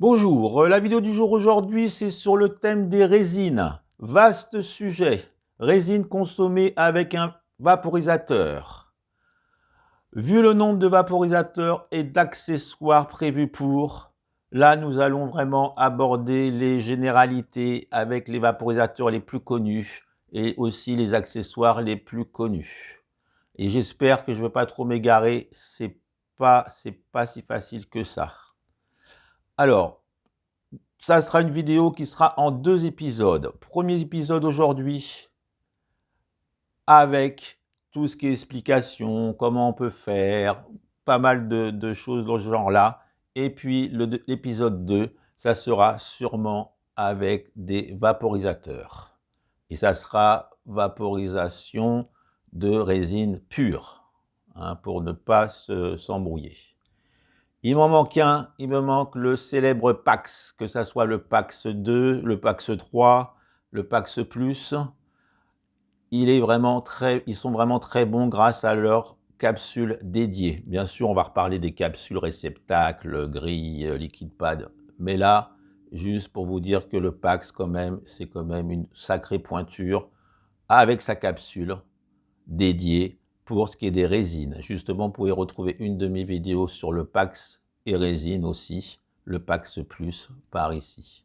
Bonjour, la vidéo du jour aujourd'hui, c'est sur le thème des résines. Vaste sujet. Résine consommée avec un vaporisateur. Vu le nombre de vaporisateurs et d'accessoires prévus pour, là nous allons vraiment aborder les généralités avec les vaporisateurs les plus connus et aussi les accessoires les plus connus. Et j'espère que je ne vais pas trop m'égarer, c'est pas si facile que ça. Alors, ça sera une vidéo qui sera en 2 épisodes. Premier épisode aujourd'hui avec tout ce qui est explication, comment on peut faire, pas mal de choses dans ce genre-là. Et puis l'épisode 2, ça sera sûrement avec des vaporisateurs. Et ça sera vaporisation de résine pure, hein, pour ne pas s'embrouiller. Il m'en manque un, il me manque le célèbre Pax, que ce soit le Pax 2, le Pax 3, le Pax Plus. Ils sont vraiment très bons grâce à leurs capsules dédiées. Bien sûr, on va reparler des capsules réceptacles, grilles, liquid pad. Mais là, juste pour vous dire que le Pax, c'est quand même une sacrée pointure avec sa capsule dédiée pour ce qui est des résines. Justement, vous pouvez retrouver une de mes vidéos sur le Pax et résine aussi, le Pax Plus par ici.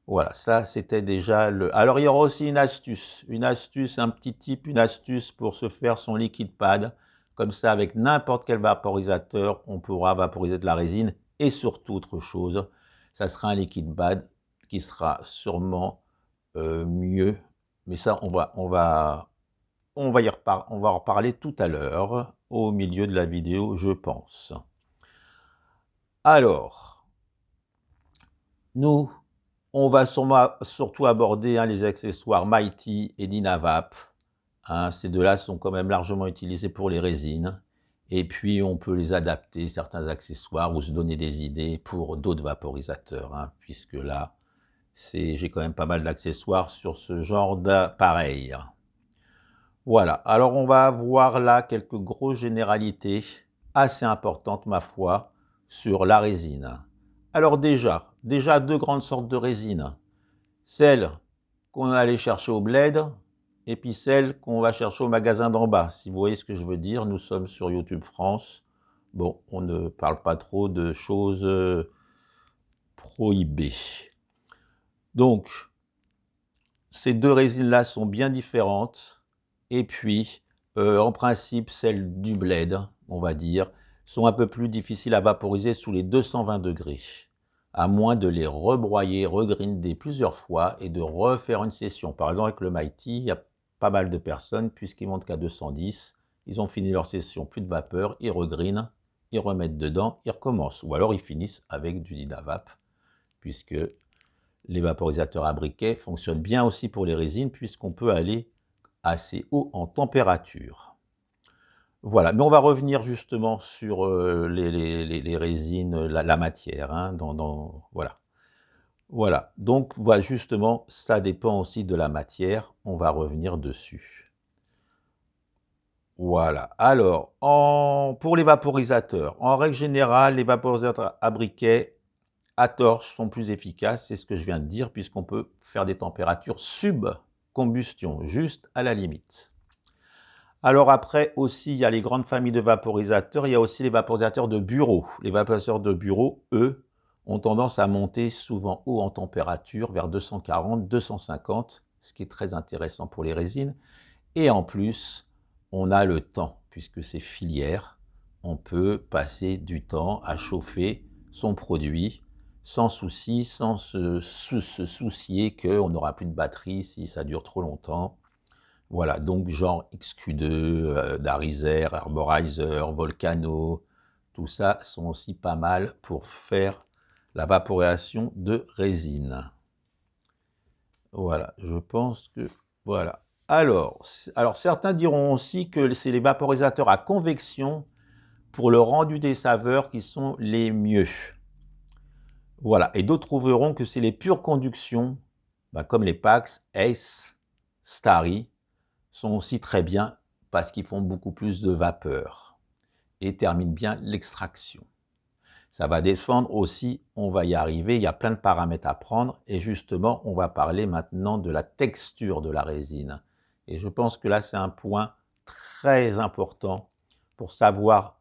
Voilà, ça c'était déjà le... Alors il y aura aussi une astuce, un petit tip, une astuce pour se faire son liquid pad. Comme ça, avec n'importe quel vaporisateur, on pourra vaporiser de la résine. Et surtout, autre chose, ça sera un liquid pad qui sera sûrement mieux. Mais ça, on va en reparler tout à l'heure, au milieu de la vidéo, je pense. Alors, nous, on va surtout aborder les accessoires Mighty et Dynavap. Ces deux-là sont quand même largement utilisés pour les résines. Et puis, on peut les adapter, certains accessoires, ou se donner des idées pour d'autres vaporisateurs. Puisque là, j'ai quand même pas mal d'accessoires sur ce genre d'appareil. Voilà, alors on va voir là quelques grosses généralités assez importantes, ma foi, sur la résine. Alors déjà 2 grandes sortes de résine. Celle qu'on va aller chercher au bled, et puis celle qu'on va chercher au magasin d'en bas. Si vous voyez ce que je veux dire, nous sommes sur YouTube France. Bon, on ne parle pas trop de choses prohibées. Donc, ces 2 résines-là sont bien différentes. Et puis, en principe, celles du bled, on va dire, sont un peu plus difficiles à vaporiser sous les 220 degrés, à moins de les rebroyer, regrinder plusieurs fois et de refaire une session. Par exemple, avec le Mighty, il y a pas mal de personnes, puisqu'ils montent qu'à 210, ils ont fini leur session, plus de vapeur, ils regrinent, ils remettent dedans, ils recommencent. Ou alors ils finissent avec du Dynavap, puisque les vaporisateurs à briquet fonctionnent bien aussi pour les résines, puisqu'on peut aller assez haut en température. Voilà, mais on va revenir justement sur les résines, la matière, voilà. Voilà, donc voilà, justement, ça dépend aussi de la matière, on va revenir dessus. Voilà, alors, pour les vaporisateurs, en règle générale, les vaporisateurs à briquet, à torche, sont plus efficaces, c'est ce que je viens de dire, puisqu'on peut faire des températures sub-combustion, juste à la limite. Alors après aussi, il y a les grandes familles de vaporisateurs, il y a aussi les vaporisateurs de bureau. Les vaporisateurs de bureau, eux, ont tendance à monter souvent haut en température, vers 240, 250, ce qui est très intéressant pour les résines. Et en plus, on a le temps, puisque c'est filière, on peut passer du temps à chauffer son produit sans souci, sans se soucier qu'on n'aura plus de batterie si ça dure trop longtemps. Voilà, donc genre XQ2, Darizer, Arborizer, Volcano, tout ça sont aussi pas mal pour faire la vaporisation de résine. Voilà, je pense que... Voilà. Alors certains diront aussi que c'est les vaporisateurs à convection pour le rendu des saveurs qui sont les mieux. Voilà, et d'autres trouveront que c'est les pures conductions, comme les Pax, Ace, Starry, sont aussi très bien parce qu'ils font beaucoup plus de vapeur et terminent bien l'extraction. Ça va descendre aussi, on va y arriver, il y a plein de paramètres à prendre et justement, on va parler maintenant de la texture de la résine. Et je pense que là, c'est un point très important pour savoir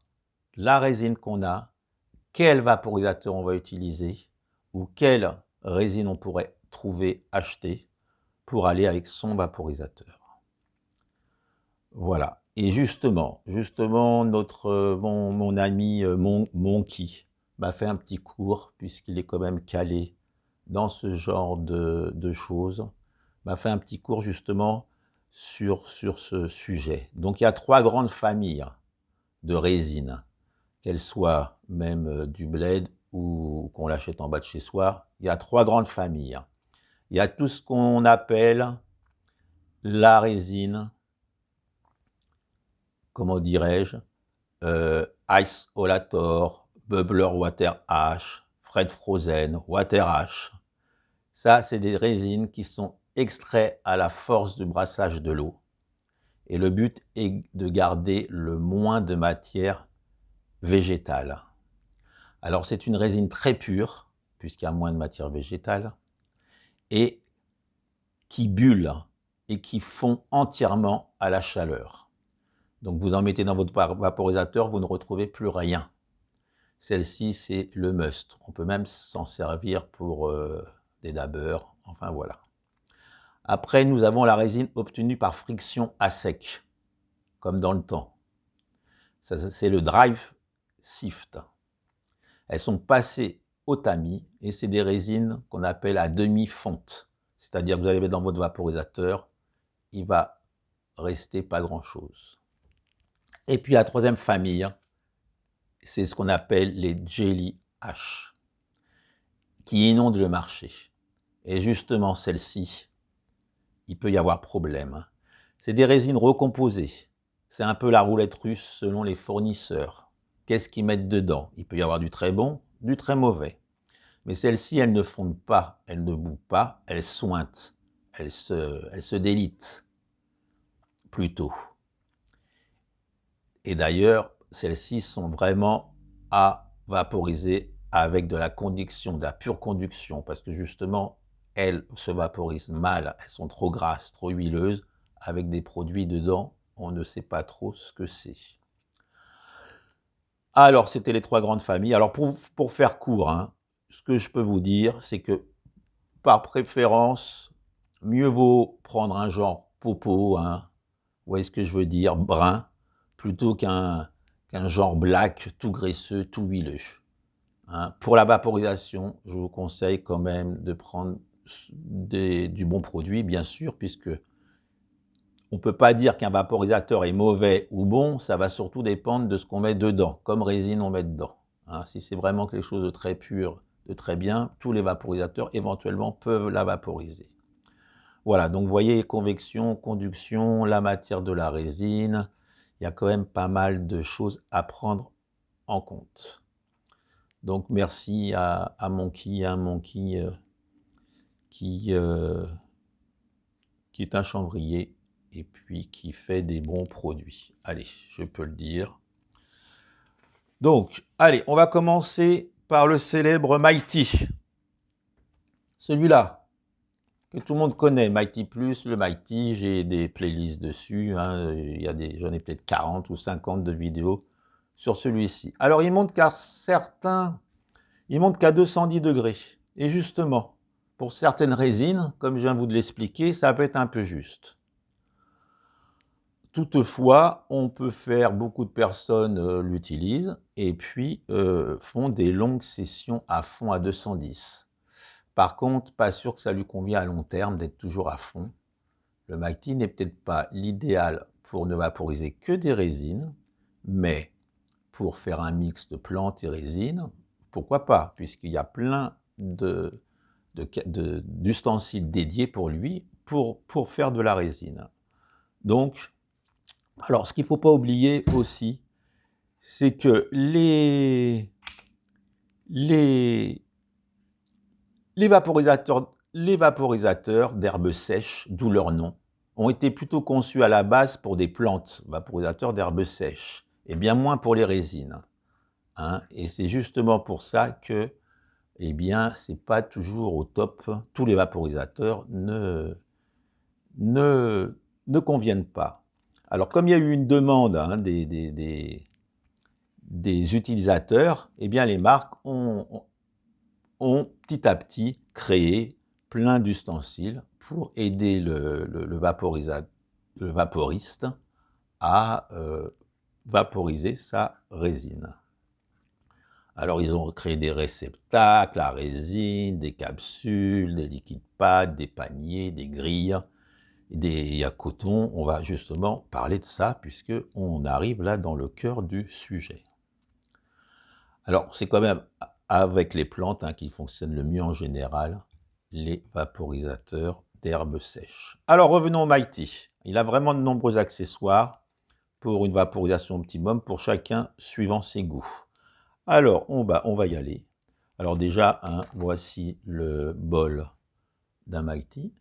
la résine qu'on a, quel vaporisateur on va utiliser ou quelle résine on pourrait trouver, acheter pour aller avec son vaporisateur. Voilà. Et justement, mon ami Monkey m'a fait un petit cours, puisqu'il est quand même calé dans ce genre de choses, m'a fait un petit cours justement sur ce sujet. Donc il y a 3 grandes familles de résines, qu'elles soient même du bled ou qu'on l'achète en bas de chez soi. Il y a 3 grandes familles. Il y a tout ce qu'on appelle la résine, comment dirais-je, Ice Olator, Bubbler Water Ash, Fred Frozen, Water Ash. Ça, c'est des résines qui sont extraits à la force du brassage de l'eau. Et le but est de garder le moins de matière végétale. Alors, c'est une résine très pure, puisqu'il y a moins de matière végétale, et qui bulle et qui fond entièrement à la chaleur. Donc, vous en mettez dans votre vaporisateur, vous ne retrouvez plus rien. Celle-ci, c'est le must. On peut même s'en servir pour des dabbers, enfin voilà. Après, nous avons la résine obtenue par friction à sec, comme dans le temps. C'est le drive sift. Elles sont passées au tamis et c'est des résines qu'on appelle à demi-fonte. C'est-à-dire que vous allez mettre dans votre vaporisateur, il va rester pas grand-chose. Et puis la troisième famille, c'est ce qu'on appelle les jelly ash, qui inondent le marché. Et justement, celle-ci, il peut y avoir problème. C'est des résines recomposées. C'est un peu la roulette russe selon les fournisseurs. Qu'est-ce qu'ils mettent dedans? Il peut y avoir du très bon, du très mauvais. Mais celles-ci, elles ne fondent pas, elles ne bouent pas, elles sointent, elles se délitent plutôt. Et d'ailleurs, celles-ci sont vraiment à vaporiser avec de la conduction, de la pure conduction, parce que justement, elles se vaporisent mal, elles sont trop grasses, trop huileuses, avec des produits dedans, on ne sait pas trop ce que c'est. Alors, c'était les 3 grandes familles. Alors, pour faire court, hein, ce que je peux vous dire, c'est que, par préférence, mieux vaut prendre un genre popo, hein, vous voyez ce que je veux dire, brun, plutôt qu'un genre black, tout graisseux, tout huileux. Hein. Pour la vaporisation, je vous conseille quand même de prendre du bon produit, bien sûr, puisque on ne peut pas dire qu'un vaporisateur est mauvais ou bon, ça va surtout dépendre de ce qu'on met dedans, comme résine on met dedans. Hein. Si c'est vraiment quelque chose de très pur, de très bien, tous les vaporisateurs éventuellement peuvent la vaporiser. Voilà, donc vous voyez, convection, conduction, la matière de la résine, il y a quand même pas mal de choses à prendre en compte. Donc merci à Monkey, qui est un chanvrier et puis qui fait des bons produits. Allez, je peux le dire. Donc, allez, on va commencer par le célèbre Mighty. Celui-là, que tout le monde connaît, Mighty Plus, le Mighty, j'ai des playlists dessus, hein, j'en ai peut-être 40 ou 50 de vidéos sur celui-ci. Alors, il montre qu'à 210 degrés. Et justement, pour certaines résines, comme je viens de vous l'expliquer, ça peut être un peu juste. Toutefois, on peut faire, beaucoup de personnes l'utilisent, et puis font des longues sessions à fond à 210. Par contre, pas sûr que ça lui convient à long terme d'être toujours à fond. Le Mighty n'est peut-être pas l'idéal pour ne vaporiser que des résines, mais pour faire un mix de plantes et résines, pourquoi pas, puisqu'il y a plein d'ustensiles dédiés pour lui, pour faire de la résine. Donc, alors ce qu'il ne faut pas oublier aussi, c'est que les vaporisateurs d'herbes sèches, d'où leur nom, ont été plutôt conçus à la base pour des plantes, vaporisateurs d'herbes sèches, et bien moins pour les résines. hein, et c'est justement pour ça que, eh bien, c'est pas toujours au top. Tous les vaporisateurs ne, ne conviennent pas. Alors, comme il y a eu une demande hein, des utilisateurs, eh bien, les marques ont petit à petit créé plein d'ustensiles pour aider le vaporiste à vaporiser sa résine. Alors, ils ont créé des réceptacles à résine, des capsules, des liquides pads, des paniers, des grilles, des à coton. On va justement parler de ça puisque on arrive là dans le cœur du sujet. Alors, c'est quand même avec les plantes hein, qui fonctionnent le mieux en général, les vaporisateurs d'herbes sèches. Alors, revenons au Mighty. Il a vraiment de nombreux accessoires pour une vaporisation optimum pour chacun suivant ses goûts. Alors, on va y aller. Alors déjà, hein, voici le bol d'un Mighty,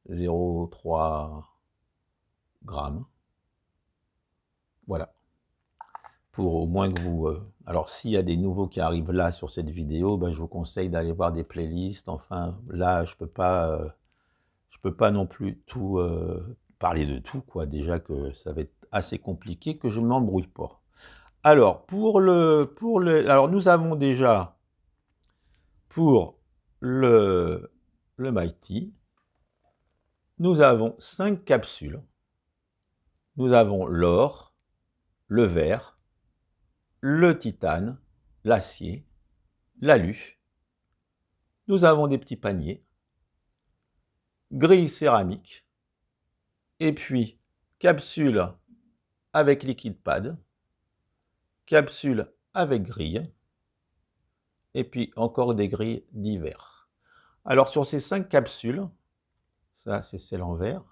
0,3 grammes. Voilà. Pour au moins que vous... Alors, s'il y a des nouveaux qui arrivent là sur cette vidéo, ben, je vous conseille d'aller voir des playlists. Enfin, là, je peux pas non plus tout parler de tout, quoi. Déjà que ça va être assez compliqué, que je ne m'embrouille pas. Alors, alors nous avons déjà pour le Mighty, nous avons 5 capsules. Nous avons l'or, le verre, le titane, l'acier, l'alu. Nous avons des petits paniers, grille céramique, et puis capsule avec liquide pad, capsule avec grille, et puis encore des grilles divers. Alors sur ces 5 capsules, ça c'est celle en verre,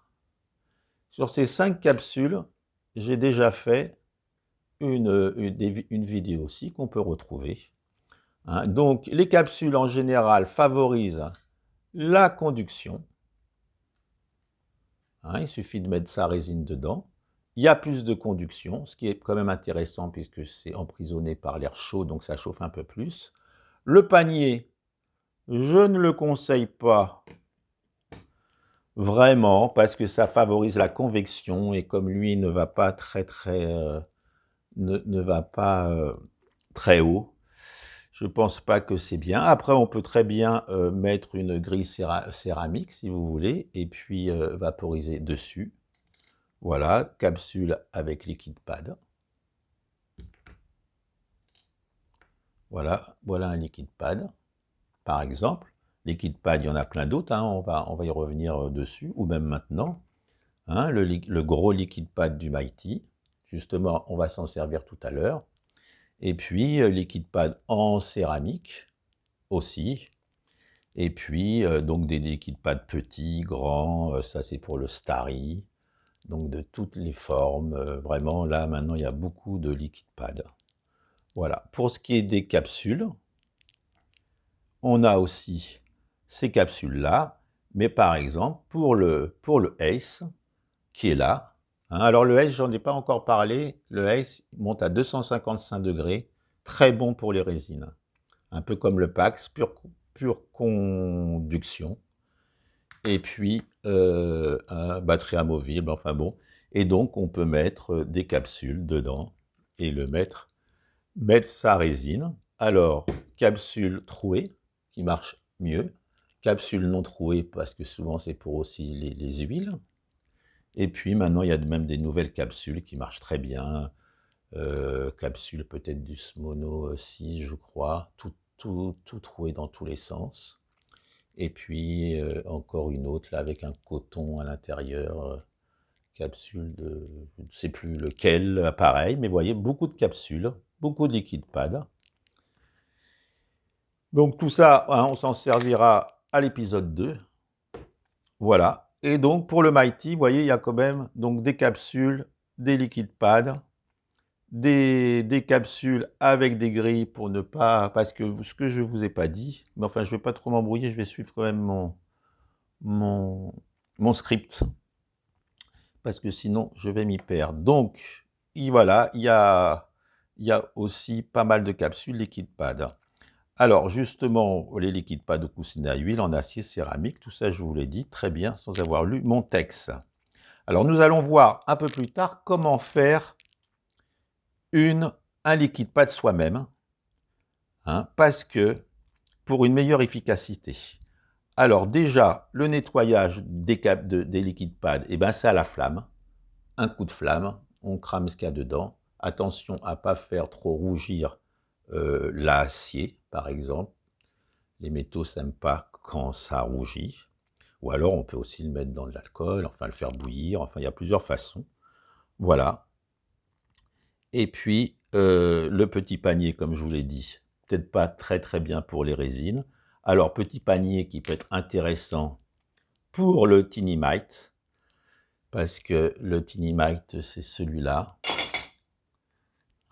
sur ces 5 capsules, j'ai déjà fait une vidéo aussi qu'on peut retrouver. Hein. Donc les capsules en général favorisent la conduction. Hein, il suffit de mettre sa résine dedans. Il y a plus de conduction, ce qui est quand même intéressant puisque c'est emprisonné par l'air chaud, donc ça chauffe un peu plus. Le panier, je ne le conseille pas vraiment parce que ça favorise la convection et comme lui ne va pas ne va pas très haut, je ne pense pas que c'est bien. Après, on peut très bien mettre une grille céramique si vous voulez et puis vaporiser dessus. Voilà, capsule avec liquide pad. Voilà un liquide pad, par exemple. Liquide pad, il y en a plein d'autres, hein, on va y revenir dessus, ou même maintenant. Hein, le gros liquide pad du Mighty, justement, on va s'en servir tout à l'heure. Et puis, liquide pad en céramique aussi. Et puis, donc des liquides pads petits, grands, ça c'est pour le Starry. Donc de toutes les formes, vraiment là maintenant il y a beaucoup de liquide pad. Voilà, pour ce qui est des capsules, on a aussi ces capsules-là, mais par exemple pour le Ace, qui est là, hein, alors le Ace, j'en ai pas encore parlé, le Ace monte à 255 degrés, très bon pour les résines, un peu comme le Pax, pure conduction, et puis un batterie amovible, enfin bon, et donc on peut mettre des capsules dedans et mettre sa résine. Alors, capsule trouée, qui marche mieux, capsule non trouée, parce que souvent c'est pour aussi les huiles, et puis maintenant il y a même des nouvelles capsules qui marchent très bien, capsule peut-être du Smono 6, je crois, tout troué dans tous les sens. Et puis encore une autre là avec un coton à l'intérieur, capsule de, je ne sais plus lequel appareil, mais vous voyez, beaucoup de capsules, beaucoup de liquide pad. Donc tout ça, hein, on s'en servira à l'épisode 2. Voilà. Et donc pour le Mighty, vous voyez, il y a quand même donc, des capsules, des liquides pads, des capsules avec des grilles pour ne pas... Parce que ce que je ne vous ai pas dit, mais enfin je ne vais pas trop m'embrouiller, je vais suivre quand même mon script. Parce que sinon je vais m'y perdre. Donc voilà, il y a il y a aussi pas mal de capsules liquide pad. Alors justement, les liquides pads de coussinets à huile en acier céramique, tout ça je vous l'ai dit très bien sans avoir lu mon texte. Alors nous allons voir un peu plus tard comment faire un liquide pad soi-même, hein, parce que pour une meilleure efficacité. Alors déjà, le nettoyage des liquides pads, eh ben, c'est à la flamme, un coup de flamme, on crame ce qu'il y a dedans. Attention à ne pas faire trop rougir l'acier, par exemple. Les métaux n'aiment pas quand ça rougit. Ou alors, on peut aussi le mettre dans de l'alcool, enfin le faire bouillir. Enfin, il y a plusieurs façons. Voilà. Et puis, le petit panier, comme je vous l'ai dit, peut-être pas très très bien pour les résines. Alors, petit panier qui peut être intéressant pour le Tiny Mite, parce que le Tiny Mite, c'est celui-là.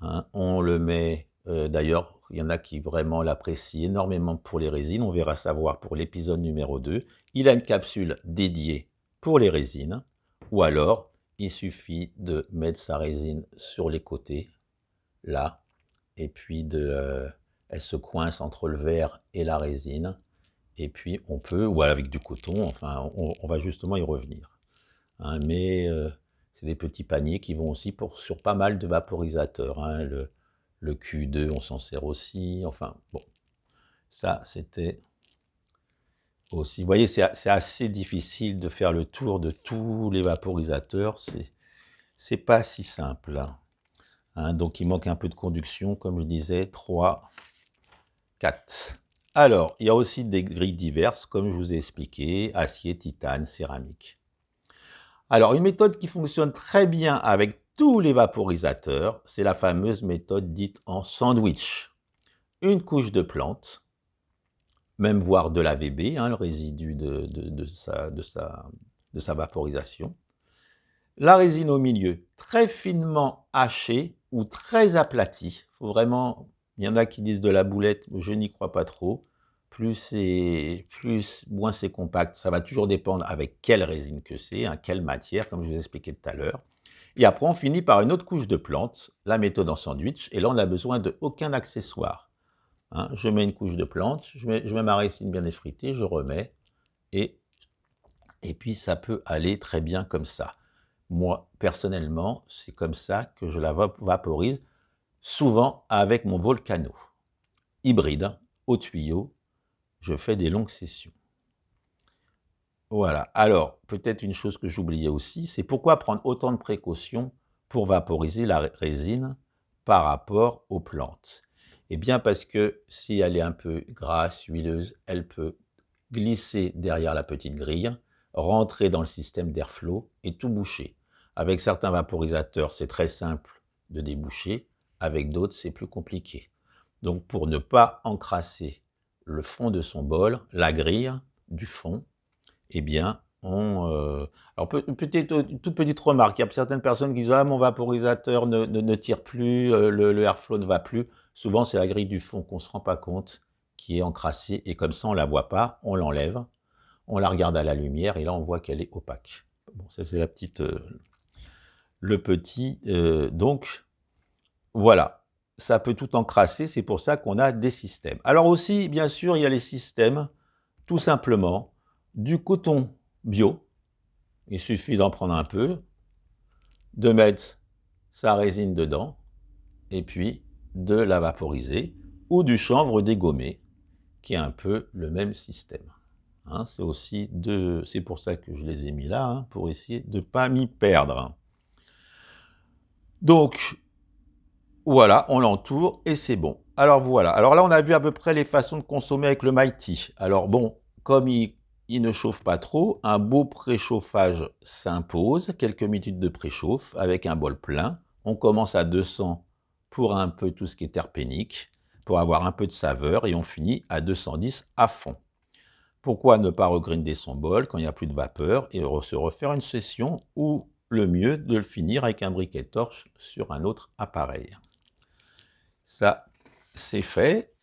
Hein, on le met, d'ailleurs, il y en a qui vraiment l'apprécient énormément pour les résines. On verra savoir pour l'épisode numéro 2. Il a une capsule dédiée pour les résines, ou alors il suffit de mettre sa résine sur les côtés, là, et puis elle se coince entre le verre et la résine, et puis on peut, ou avec du coton, enfin, on va justement y revenir. Hein, mais c'est des petits paniers qui vont aussi sur pas mal de vaporisateurs. Hein, le Q2, on s'en sert aussi. Enfin, bon, ça, c'était aussi... Vous voyez, c'est assez difficile de faire le tour de tous les vaporisateurs. C'est pas si simple. Hein, donc, il manque un peu de conduction, comme je disais, 3, 4. Alors, il y a aussi des grilles diverses, comme je vous ai expliqué, acier, titane, céramique. Alors, une méthode qui fonctionne très bien avec tous les vaporisateurs, c'est la fameuse méthode dite en sandwich. Une couche de plante, même voire de l'AVB, hein, le résidu de sa vaporisation. La résine au milieu, très finement hachée ou très aplatie. Faut vraiment, il y en a qui disent de la boulette, je n'y crois pas trop. Moins c'est compact. Ça va toujours dépendre avec quelle résine que c'est, hein, quelle matière, comme je vous ai expliqué tout à l'heure. Et après, on finit par une autre couche de plante, la méthode en sandwich, et là, on n'a besoin de aucun accessoire. Hein, je mets une couche de plante, je mets ma résine bien effritée, je remets, et puis ça peut aller très bien comme ça. Moi, personnellement, c'est comme ça que je la vaporise, souvent avec mon Volcano. Hybride, au tuyau, je fais des longues sessions. Voilà. Alors, peut-être une chose que j'oubliais aussi, c'est pourquoi prendre autant de précautions pour vaporiser la résine par rapport aux plantes. Eh bien, parce que si elle est un peu grasse, huileuse, elle peut glisser derrière la petite grille, rentrer dans le système d'airflow et tout boucher. Avec certains vaporisateurs, c'est très simple de déboucher. Avec d'autres, c'est plus compliqué. Donc, pour ne pas encrasser le fond de son bol, la grille du fond, eh bien, alors peut-être une toute petite remarque, il y a certaines personnes qui disent « Ah, mon vaporisateur ne tire plus, le airflow ne va plus ». Souvent, c'est la grille du fond qu'on ne se rend pas compte, qui est encrassée, et comme ça, on ne la voit pas, on l'enlève, on la regarde à la lumière, et là, on voit qu'elle est opaque. Bon, ça, c'est le petit... donc, voilà, ça peut tout encrasser, c'est pour ça qu'on a des systèmes. Alors aussi, bien sûr, il y a les systèmes, tout simplement, du coton bio. Il suffit d'en prendre un peu, de mettre sa résine dedans, et puis de la vaporiser, ou du chanvre dégommé, qui est un peu le même système. Hein, c'est pour ça que je les ai mis là, hein, pour essayer de ne pas m'y perdre. Donc, voilà, on l'entoure et c'est bon. Alors voilà, alors là on a vu à peu près les façons de consommer avec le Mighty. Alors bon, comme il ne chauffe pas trop, un beau préchauffage s'impose, quelques minutes de préchauffe avec un bol plein. On commence à 200 pour un peu tout ce qui est terpénique, pour avoir un peu de saveur, et on finit à 210 à fond. Pourquoi ne pas regrinder son bol quand il n'y a plus de vapeur et se refaire une session, ou le mieux de le finir avec un briquet torche sur un autre appareil. Ça, c'est fait.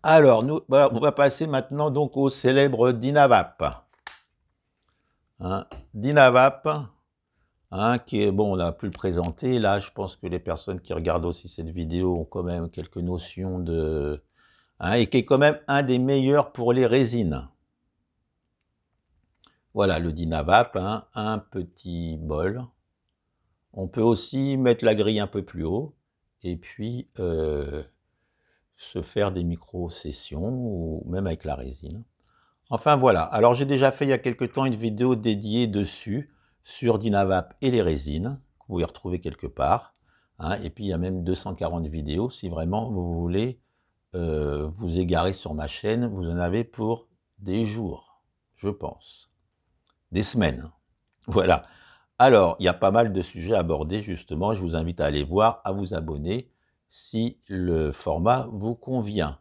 Alors, on va passer maintenant donc au célèbre Dynavap. Hein, Dynavap, hein, qui est, bon, on a pu le présenter. Là, je pense que les personnes qui regardent aussi cette vidéo ont quand même quelques notions de... hein, et qui est quand même un des meilleurs pour les résines. Voilà, le Dynavap, hein, un petit bol. On peut aussi mettre la grille un peu plus haut, et puis se faire des micro-sessions, ou même avec la résine. Enfin voilà, alors j'ai déjà fait il y a quelque temps une vidéo dédiée dessus, sur Dynavap et les résines, que vous pouvez retrouver quelque part, hein, et puis il y a même 240 vidéos, si vraiment vous voulez vous égarer sur ma chaîne, vous en avez pour des jours, je pense, des semaines, voilà. Alors, il y a pas mal de sujets abordés justement, je vous invite à aller voir, à vous abonner, si le format vous convient.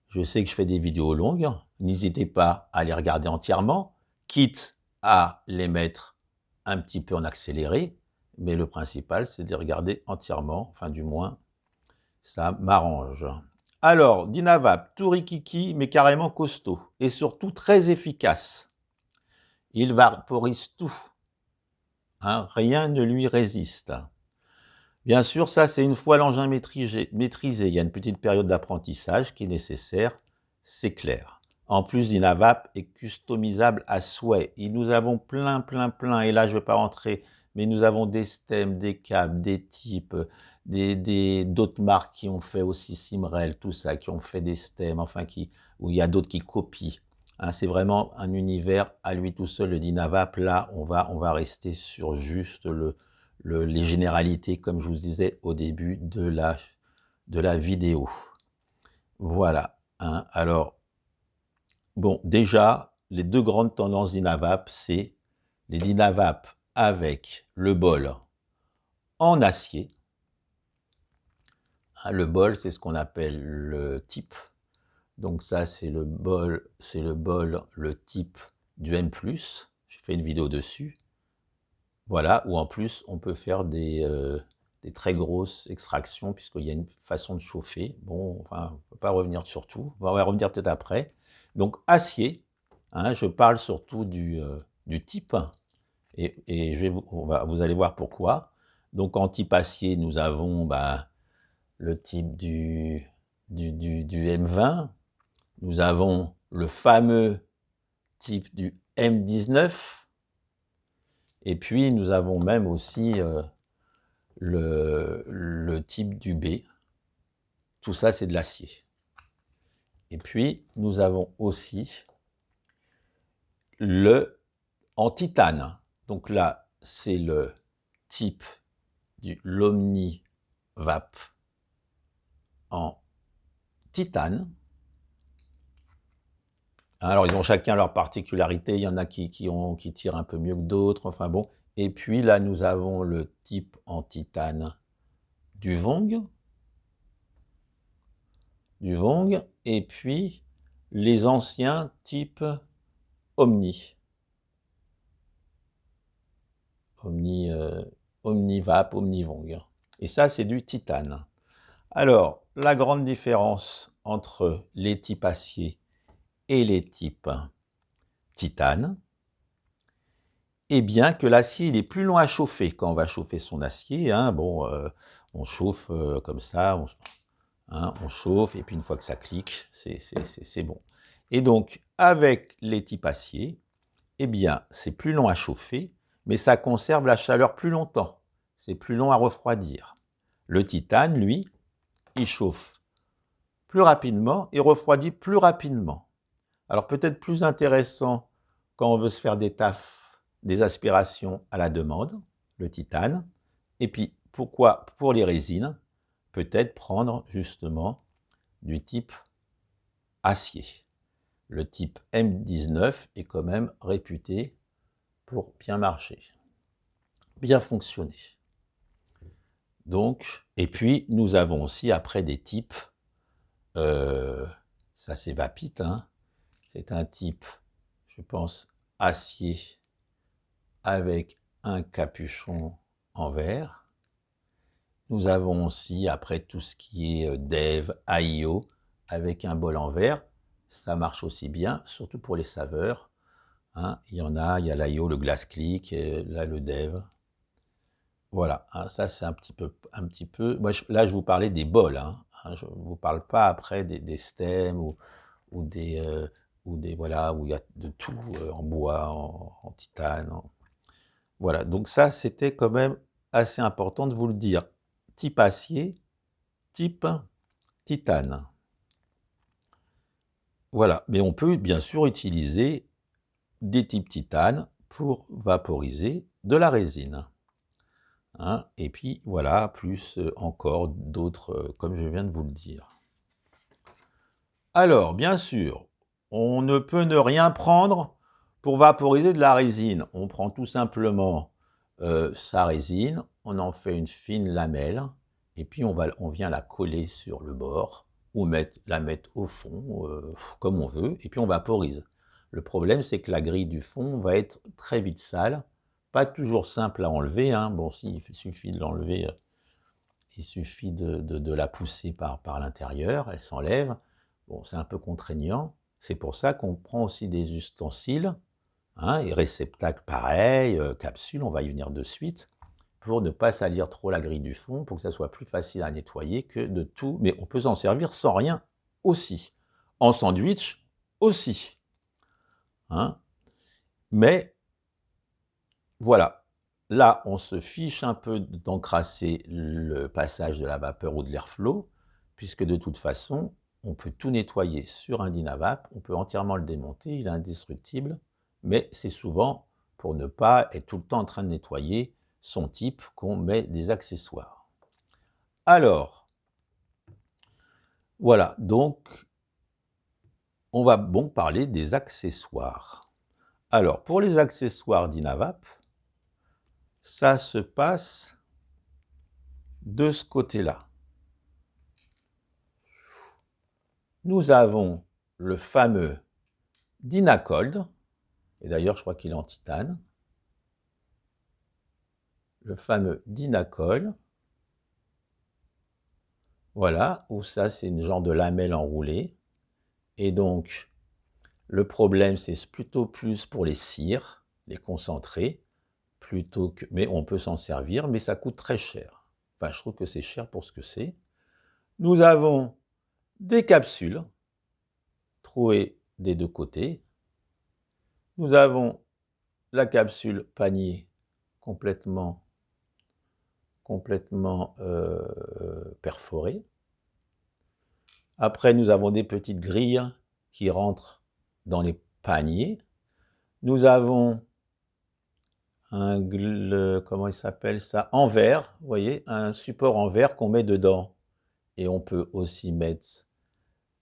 Je sais que je fais des vidéos longues, n'hésitez pas à les regarder entièrement, quitte à les mettre un petit peu en accéléré, mais le principal, c'est de les regarder entièrement, enfin du moins, ça m'arrange. Alors, Dynavap, tout rikiki, mais carrément costaud, et surtout très efficace. Il vaporise tout, hein, rien ne lui résiste. Bien sûr, ça c'est une fois l'engin maîtrisé, il y a une petite période d'apprentissage qui est nécessaire, c'est clair. En plus, Dynavap est customisable à souhait. Et nous avons plein, et là je ne vais pas rentrer, mais nous avons des stems, des câbles, des types, d'autres marques qui ont fait aussi Simrel, tout ça, qui ont fait des stems, enfin, où il y a d'autres qui copient. Hein, c'est vraiment un univers à lui tout seul, le Dynavap. Là, on va rester sur juste les généralités, comme je vous disais au début de la vidéo. Voilà. Hein. Alors, bon, déjà, les deux grandes tendances Dynavap, c'est les Dynavap avec le bol en acier. Hein, le bol, c'est ce qu'on appelle le type. Donc ça, c'est le bol, le type du M+. J'ai fait une vidéo dessus. Voilà, où en plus, on peut faire des très grosses extractions, puisqu'il y a une façon de chauffer. Bon, enfin, on ne peut pas revenir sur tout. On va revenir peut-être après. Donc, acier, hein, je parle surtout du type, et vous allez voir pourquoi. Donc, en type acier, nous avons le type du M20. Nous avons le fameux type du M19. Et puis, nous avons même aussi le type du B. Tout ça, c'est de l'acier. Et puis, nous avons aussi le en titane. Donc là, c'est le type du l'Omnivap en titane. Alors, ils ont chacun leur particularité. Il y en a qui tirent un peu mieux que d'autres. Enfin bon. Et puis là, nous avons le type en titane du Vong. Et puis les anciens types Omni. Omnivap, Omnivong. Et ça, c'est du titane. Alors, la grande différence entre les types acier et les types titane, est bien que l'acier, il est plus long à chauffer. Quand on va chauffer son acier, hein, bon, on chauffe comme ça, on chauffe, et puis une fois que ça clique, c'est bon. Et donc, avec les types acier, eh bien, c'est plus long à chauffer, mais ça conserve la chaleur plus longtemps. C'est plus long à refroidir. Le titane, lui, il chauffe plus rapidement et refroidit plus rapidement. Alors peut-être plus intéressant quand on veut se faire des tafs, des aspirations à la demande, le titane. Et puis, pourquoi pour les résines, peut-être prendre justement du type acier. Le type M19 est quand même réputé pour bien marcher, bien fonctionner. Donc, et puis nous avons aussi après des types, ça c'est Vapit, hein, c'est un type, je pense, acier avec un capuchon en verre. Nous avons aussi après tout ce qui est Dev, AIO, avec un bol en verre. Ça marche aussi bien, surtout pour les saveurs. Hein. Il y a l'AIO, le Glass Click, là le Dev. Voilà, hein, ça c'est un petit peu moi là je vous parlais des bols, je ne vous parle pas après des stems ou des, voilà, où il y a de tout, en bois, en titane, voilà, donc ça c'était quand même assez important de vous le dire. Type acier, type titane. Voilà, mais on peut bien sûr utiliser des types titane pour vaporiser de la résine. Hein, et puis voilà, plus encore d'autres, comme je viens de vous le dire. Alors, bien sûr, on ne peut ne rien prendre pour vaporiser de la résine. On prend tout simplement sa résine, on en fait une fine lamelle, et puis on vient la coller sur le bord, ou la mettre au fond, comme on veut, et puis on vaporise. Le problème, c'est que la grille du fond va être très vite sale, pas toujours simple à enlever, hein. Bon, si, il suffit de l'enlever, il suffit de la pousser par l'intérieur, elle s'enlève. Bon, c'est un peu contraignant. C'est pour ça qu'on prend aussi des ustensiles, hein, et réceptacles pareils, capsules, on va y venir de suite, pour ne pas salir trop la grille du fond, pour que ça soit plus facile à nettoyer que de tout. Mais on peut s'en servir sans rien aussi. En sandwich aussi. Hein. Mais voilà, là, on se fiche un peu d'encrasser le passage de la vapeur ou de l'airflow, puisque de toute façon, on peut tout nettoyer sur un Dynavap, on peut entièrement le démonter, il est indestructible, mais c'est souvent pour ne pas être tout le temps en train de nettoyer son type qu'on met des accessoires. Alors, voilà, donc, on va donc parler des accessoires. Alors, pour les accessoires Dynavap, ça se passe de ce côté-là. Nous avons le fameux Dynacold, et d'ailleurs je crois qu'il est en titane, le fameux Dynacold, voilà, où ça c'est une genre de lamelle enroulée, et donc le problème c'est plutôt plus pour les cires, les concentrés, plutôt que, mais on peut s'en servir, mais ça coûte très cher. Enfin, je trouve que c'est cher pour ce que c'est. Nous avons des capsules trouées des deux côtés. Nous avons la capsule panier complètement perforée. Après, nous avons des petites grilles qui rentrent dans les paniers. Nous avons comment il s'appelle ça? En verre, vous voyez, un support en verre qu'on met dedans. Et on peut aussi mettre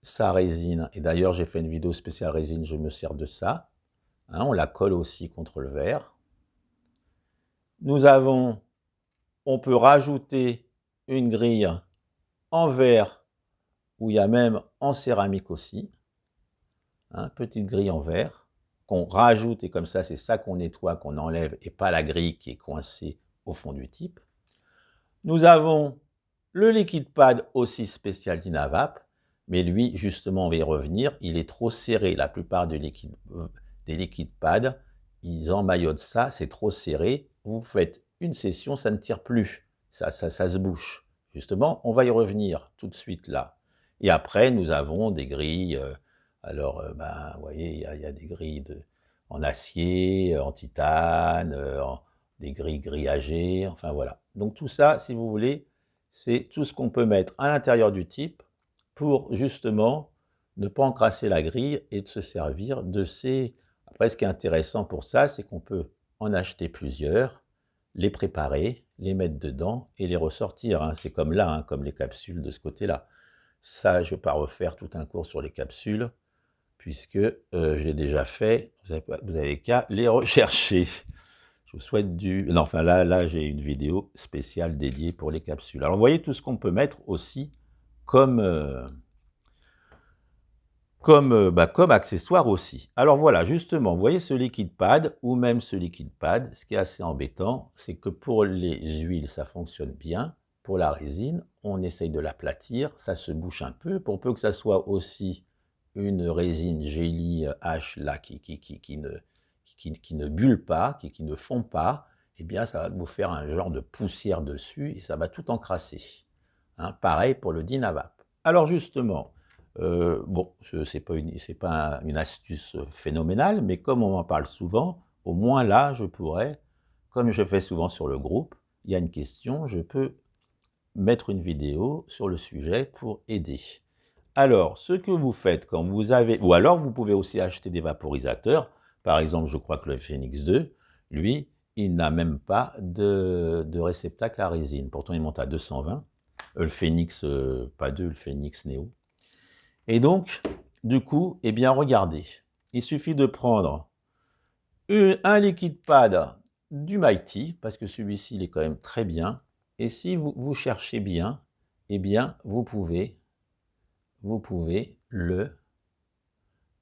sa résine. Et d'ailleurs, j'ai fait une vidéo spéciale résine, je me sers de ça. Hein, on la colle aussi contre le verre. On peut rajouter une grille en verre, où il y a même en céramique aussi, hein, petite grille en verre, qu'on rajoute, et comme ça, c'est ça qu'on nettoie, qu'on enlève, et pas la grille qui est coincée au fond du type. Nous avons le liquide pad aussi spécial Dynavap, mais lui, justement, on va y revenir, il est trop serré. La plupart des liquides pads, ils emmaillotent ça, c'est trop serré. Vous faites une session, ça ne tire plus, ça se bouche. Justement, on va y revenir tout de suite là. Et après, nous avons des grilles, vous voyez, il y a des grilles en acier, en titane, des grilles grillagées, enfin voilà. Donc tout ça, si vous voulez, c'est tout ce qu'on peut mettre à l'intérieur du type pour justement ne pas encrasser la grille et de se servir de ces... Après, ce qui est intéressant pour ça, c'est qu'on peut en acheter plusieurs, les préparer, les mettre dedans et les ressortir. Hein. C'est comme là, hein, comme les capsules de ce côté-là. Ça, je ne vais pas refaire tout un cours sur les capsules, puisque j'ai déjà fait, vous avez qu'à les rechercher. Je vous souhaite du... Non, enfin là j'ai une vidéo spéciale dédiée pour les capsules. Alors, vous voyez tout ce qu'on peut mettre aussi comme accessoire aussi. Alors voilà, justement, vous voyez ce liquide pad, ou même ce liquide pad, ce qui est assez embêtant, c'est que pour les huiles, ça fonctionne bien. Pour la résine, on essaye de l'aplatir, ça se bouche un peu, pour peu que ça soit aussi une résine Jelly H là, qui ne bulle pas, qui ne fond pas, eh bien, ça va vous faire un genre de poussière dessus et ça va tout encrasser. Hein, pareil pour le Dynavap. Alors justement, bon, ce n'est pas une astuce phénoménale, mais comme on m'en parle souvent, au moins là, je pourrais, comme je fais souvent sur le groupe, il y a une question, je peux mettre une vidéo sur le sujet pour aider. Alors, ce que vous faites quand vous avez... Ou alors, vous pouvez aussi acheter des vaporisateurs. Par exemple, je crois que le Phoenix 2, lui, il n'a même pas de réceptacle à résine. Pourtant, il monte à 220. Le Phoenix, pas 2, le Phoenix Neo. Et donc, du coup, eh bien, regardez. Il suffit de prendre un liquide pad du Mighty, parce que celui-ci, il est quand même très bien. Et si vous cherchez bien, eh bien, vous pouvez le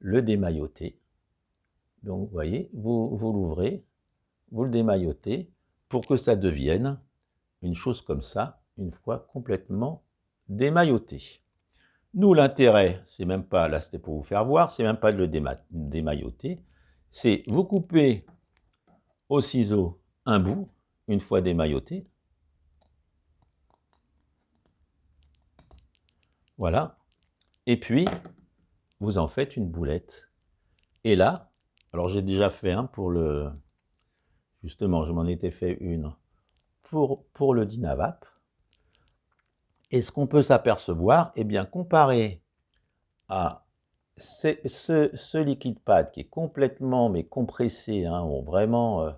démailloter. Donc, vous voyez, vous l'ouvrez, vous le démaillotez pour que ça devienne une chose comme ça, une fois complètement démailloté. Nous, l'intérêt, c'est même pas, là c'était pour vous faire voir, c'est même pas de le démailloter, c'est vous coupez au ciseau un bout, une fois démailloté, voilà, et puis vous en faites une boulette. Et là, alors j'ai déjà fait un pour le... Justement, je m'en étais fait une pour le Dynavap. Et ce qu'on peut s'apercevoir, eh bien, comparé à ce liquide pad qui est complètement mais compressé, hein, vraiment, je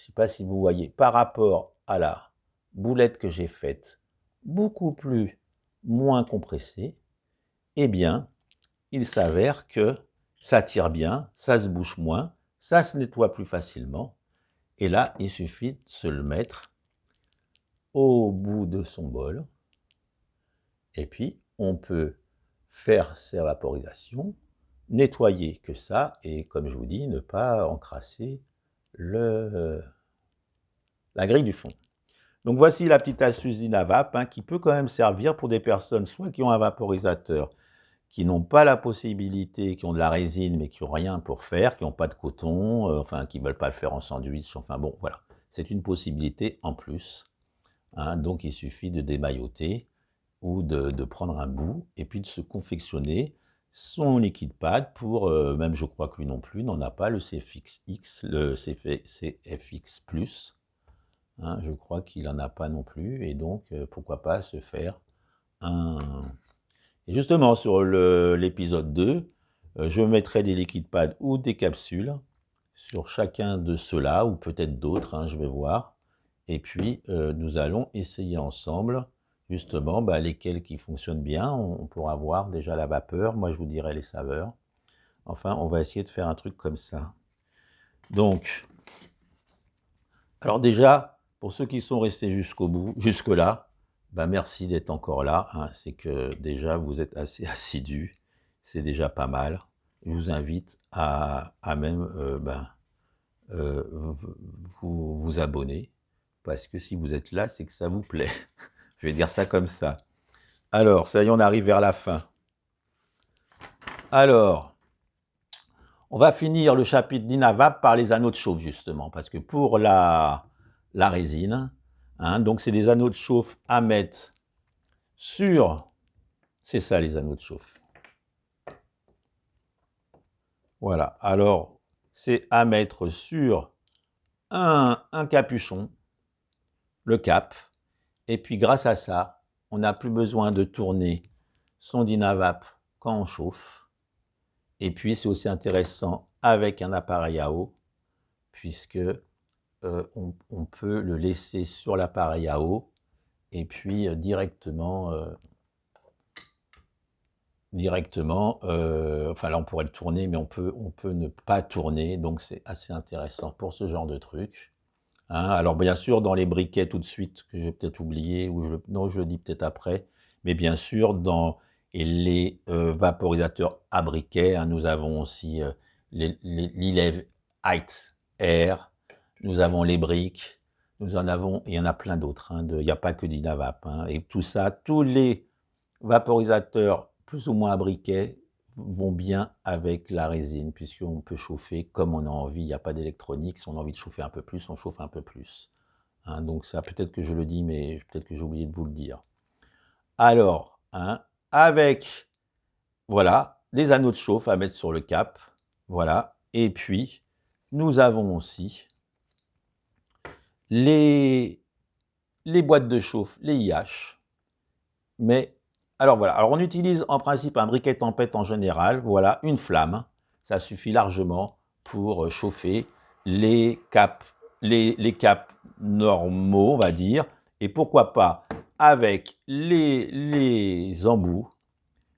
ne sais pas si vous voyez, par rapport à la boulette que j'ai faite, beaucoup moins compressée, eh bien, il s'avère que ça tire bien, ça se bouche moins, ça se nettoie plus facilement. Et là, il suffit de se le mettre au bout de son bol. Et puis, on peut faire ses vaporisations, nettoyer que ça, et comme je vous dis, ne pas encrasser la grille du fond. Donc voici la petite astuce Dynavap, hein, qui peut quand même servir pour des personnes soit qui ont un vaporisateur, qui n'ont pas la possibilité, qui ont de la résine, mais qui n'ont rien pour faire, qui n'ont pas de coton, enfin, qui ne veulent pas le faire en sandwich, enfin bon, voilà. C'est une possibilité en plus. Hein, donc il suffit de démailloter ou de prendre un bout et puis de se confectionner son liquide pad pour, même je crois que lui non plus n'en a pas, le CFX, le CFX+, hein, je crois qu'il n'en a pas non plus, et donc pourquoi pas se faire un... Et justement sur l'épisode 2, je mettrai des liquides pads ou des capsules sur chacun de ceux-là, ou peut-être d'autres, hein, je vais voir, et puis nous allons essayer ensemble justement lesquels qui fonctionnent bien. On pourra voir déjà la vapeur, moi je vous dirai les saveurs. Enfin, on va essayer de faire un truc comme ça. Donc, alors déjà, pour ceux qui sont restés jusqu'au bout, jusque-là, merci d'être encore là. Hein. C'est que déjà, vous êtes assez assidus. C'est déjà pas mal. Je vous invite à même vous abonner. Parce que si vous êtes là, c'est que ça vous plaît. Je vais dire ça comme ça. Alors, ça y est, on arrive vers la fin. Alors, on va finir le chapitre Dynavap par les anneaux de chauffe, justement, parce que pour la résine, hein, donc c'est des anneaux de chauffe à mettre sur... C'est ça, les anneaux de chauffe. Voilà, alors, c'est à mettre sur un capuchon, le cap, et puis grâce à ça, on n'a plus besoin de tourner son Dynavap quand on chauffe. Et puis, c'est aussi intéressant avec un appareil à eau, puisque on peut le laisser sur l'appareil à eau et puis directement, enfin là on pourrait le tourner, mais on peut ne pas tourner, donc c'est assez intéressant pour ce genre de truc. Hein. Alors bien sûr, dans les briquets tout de suite, que j'ai peut-être oublié, ou non, je le dis peut-être après, mais bien sûr, dans les vaporisateurs à briquet, hein, nous avons aussi l'Elev Height Air, nous avons les briques, nous en avons, il y en a plein d'autres, hein, il n'y a pas que Dynavap, hein, et tout ça, tous les vaporisateurs plus ou moins à briquet vont bien avec la résine, puisqu'on peut chauffer comme on a envie. Il n'y a pas d'électronique. Si on a envie de chauffer un peu plus, on chauffe un peu plus. Hein, donc ça, peut-être que je le dis, mais peut-être que j'ai oublié de vous le dire. Alors, hein, avec, voilà, les anneaux de chauffe à mettre sur le cap. Voilà. Et puis, nous avons aussi les boîtes de chauffe, les IH. Mais, alors voilà, alors on utilise en principe un briquet tempête en général, voilà, une flamme, ça suffit largement pour chauffer les caps, les caps normaux, on va dire, et pourquoi pas avec les embouts,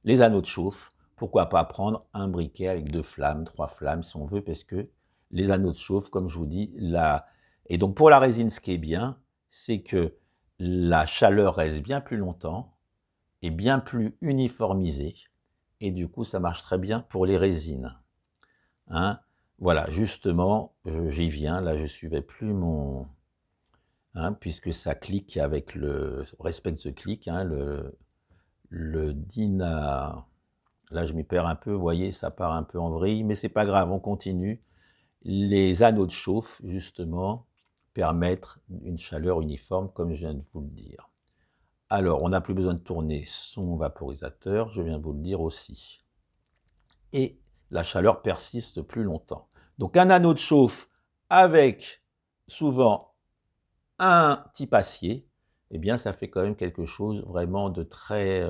les anneaux de chauffe, pourquoi pas prendre un briquet avec 2 flammes, 3 flammes si on veut, parce que les anneaux de chauffe, comme je vous dis, et donc pour la résine, ce qui est bien, c'est que la chaleur reste bien plus longtemps, est bien plus uniformisée, et du coup, ça marche très bien pour les résines. Hein, voilà, justement, j'y viens, là, je ne suivais plus mon... Hein, puisque ça clique avec le... Respect the click, hein, le Dyna... Là, je m'y perds un peu, vous voyez, ça part un peu en vrille, mais c'est pas grave, on continue. Les anneaux de chauffe, justement, permettent une chaleur uniforme, comme je viens de vous le dire. Alors, on n'a plus besoin de tourner son vaporisateur, je viens de vous le dire aussi. Et la chaleur persiste plus longtemps. Donc, un anneau de chauffe avec souvent un type acier, eh bien, ça fait quand même quelque chose vraiment de très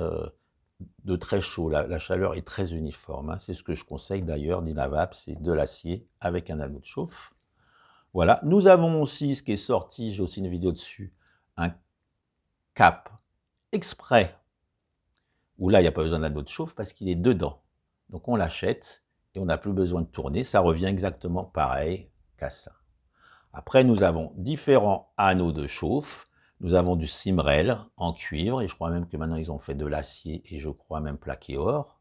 chaud. La chaleur est très uniforme. Hein. C'est ce que je conseille d'ailleurs d'Inavap, c'est de l'acier avec un anneau de chauffe. Voilà. Nous avons aussi, ce qui est sorti, j'ai aussi une vidéo dessus, un cap exprès, où là, il n'y a pas besoin d'anneau de chauffe parce qu'il est dedans. Donc on l'achète et on n'a plus besoin de tourner. Ça revient exactement pareil qu'à ça. Après, nous avons différents anneaux de chauffe. Nous avons du Simrel en cuivre, et je crois même que maintenant ils ont fait de l'acier, et je crois même plaqué or,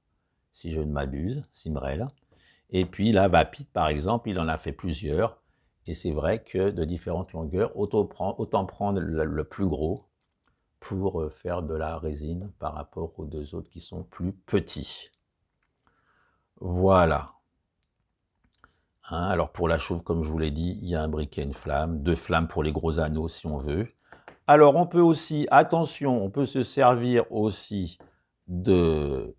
si je ne m'abuse, Simrel. Et puis la Vapid, par exemple, il en a fait plusieurs, et c'est vrai que de différentes longueurs, autant prendre le plus gros pour faire de la résine par rapport aux 2 autres qui sont plus petits. Voilà. Hein, alors pour la chauffe, comme je vous l'ai dit, il y a un briquet, une flamme, 2 flammes pour les gros anneaux si on veut. Alors on peut aussi, attention, on peut se servir aussi de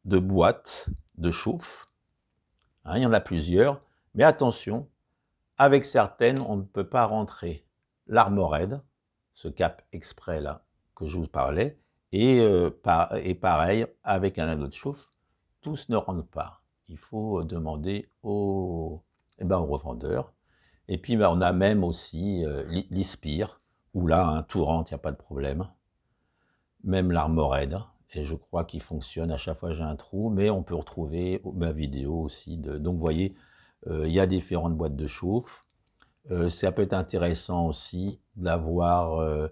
boîtes de chauffe. Hein, il y en a plusieurs, mais attention, avec certaines, on ne peut pas rentrer l'Armored, ce cap exprès là que je vous parlais, et pareil, avec un anneau de chauffe, tous ne rentrent pas. Il faut demander au revendeur. Et puis, on a même aussi l'Ispire, où là, tout rentre, il n'y a pas de problème. Même l'Armored, et je crois qu'il fonctionne. À chaque fois, j'ai un trou, mais on peut retrouver ma vidéo aussi. Donc, vous voyez, il y a différentes boîtes de chauffe. Ça peut être intéressant aussi d'avoir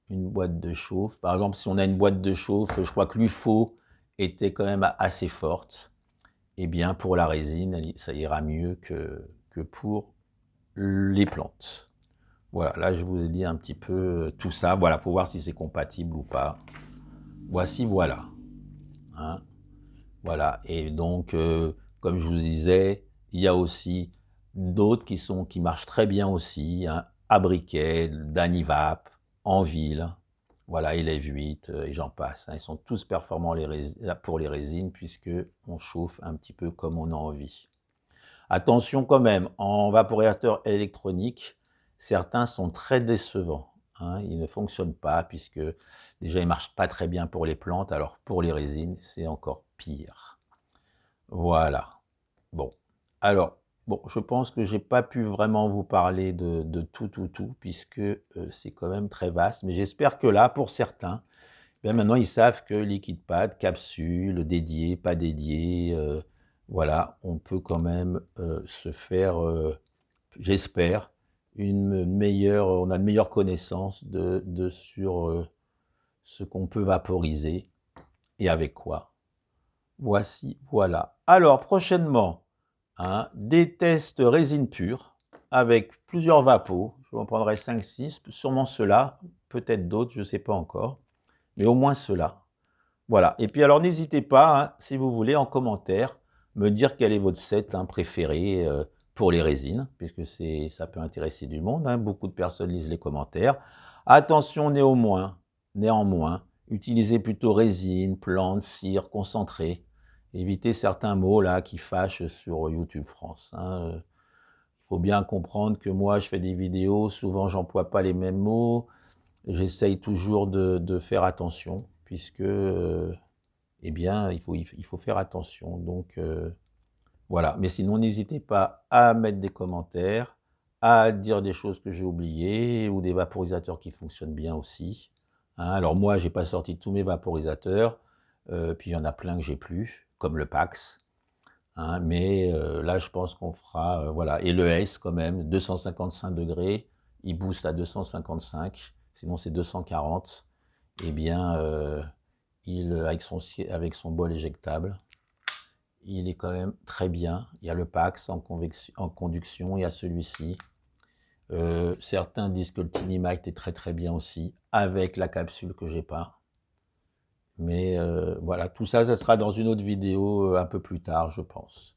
une boîte de chauffe. Par exemple, si on a une boîte de chauffe, je crois que l'UFO était quand même assez forte. Eh bien, pour la résine, ça ira mieux que pour les plantes. Voilà, là, je vous ai dit un petit peu tout ça. Voilà, il faut voir si c'est compatible ou pas. Voici, voilà. Hein, voilà, et donc, comme je vous disais, il y a aussi d'autres qui marchent très bien aussi, hein, à briquet, d'Anivap, en ville, voilà, Élève 8, et j'en passe. Hein, ils sont tous performants pour les résines, puisque on chauffe un petit peu comme on a envie. Attention quand même, en vaporisateur électronique, certains sont très décevants. Hein, ils ne fonctionnent pas, puisque déjà ils ne marchent pas très bien pour les plantes, alors pour les résines, c'est encore pire. Voilà. Bon. Alors, bon, je pense que j'ai pas pu vraiment vous parler de tout, puisque c'est quand même très vaste. Mais j'espère que là, pour certains, bien maintenant, ils savent que liquide pad, capsule, dédié, pas dédié, voilà, on peut quand même se faire, j'espère, on a une meilleure connaissance sur ce qu'on peut vaporiser et avec quoi. Voici, voilà. Alors, prochainement, hein, des tests résine pure avec plusieurs vapos. Je en prendrai 5-6, sûrement ceux-là, peut-être d'autres, je ne sais pas encore, mais au moins ceux-là. Voilà. Et puis alors, n'hésitez pas, hein, si vous voulez, en commentaire, me dire quel est votre set préféré pour les résines, puisque ça peut intéresser du monde. Hein. Beaucoup de personnes lisent les commentaires. Attention néanmoins, utilisez plutôt résine, plante, cire, concentré. Évitez certains mots là qui fâchent sur YouTube France. Hein. Il faut bien comprendre que moi, je fais des vidéos, souvent, j'emploie pas les mêmes mots. J'essaye toujours de faire attention, puisque, eh bien, il faut faire attention. Donc, voilà. Mais sinon, n'hésitez pas à mettre des commentaires, à dire des choses que j'ai oubliées, ou des vaporisateurs qui fonctionnent bien aussi. Hein, alors moi, j'ai pas sorti tous mes vaporisateurs, puis il y en a plein que j'ai plus, comme le Pax. Hein, mais là, je pense qu'on fera, voilà. Et le S, quand même, 255 degrés, il booste à 255, sinon c'est 240. Eh bien, avec son bol éjectable, il est quand même très bien. Il y a le Pax en conduction, il y a celui-ci. Certains disent que le Tinimite est très très bien aussi, avec la capsule que j'ai pas. Mais voilà, tout ça, ça sera dans une autre vidéo un peu plus tard, je pense.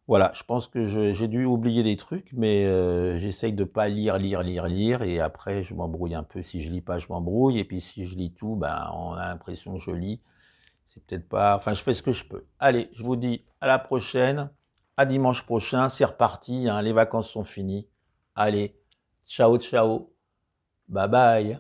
Voilà, je pense que j'ai dû oublier des trucs, mais j'essaye de pas lire, et après je m'embrouille un peu. Si je lis pas, je m'embrouille, et puis si je lis tout, ben on a l'impression que je lis. C'est peut-être pas... Enfin, je fais ce que je peux. Allez, je vous dis à la prochaine, à dimanche prochain, c'est reparti, hein, les vacances sont finies. Allez, ciao, ciao, bye bye.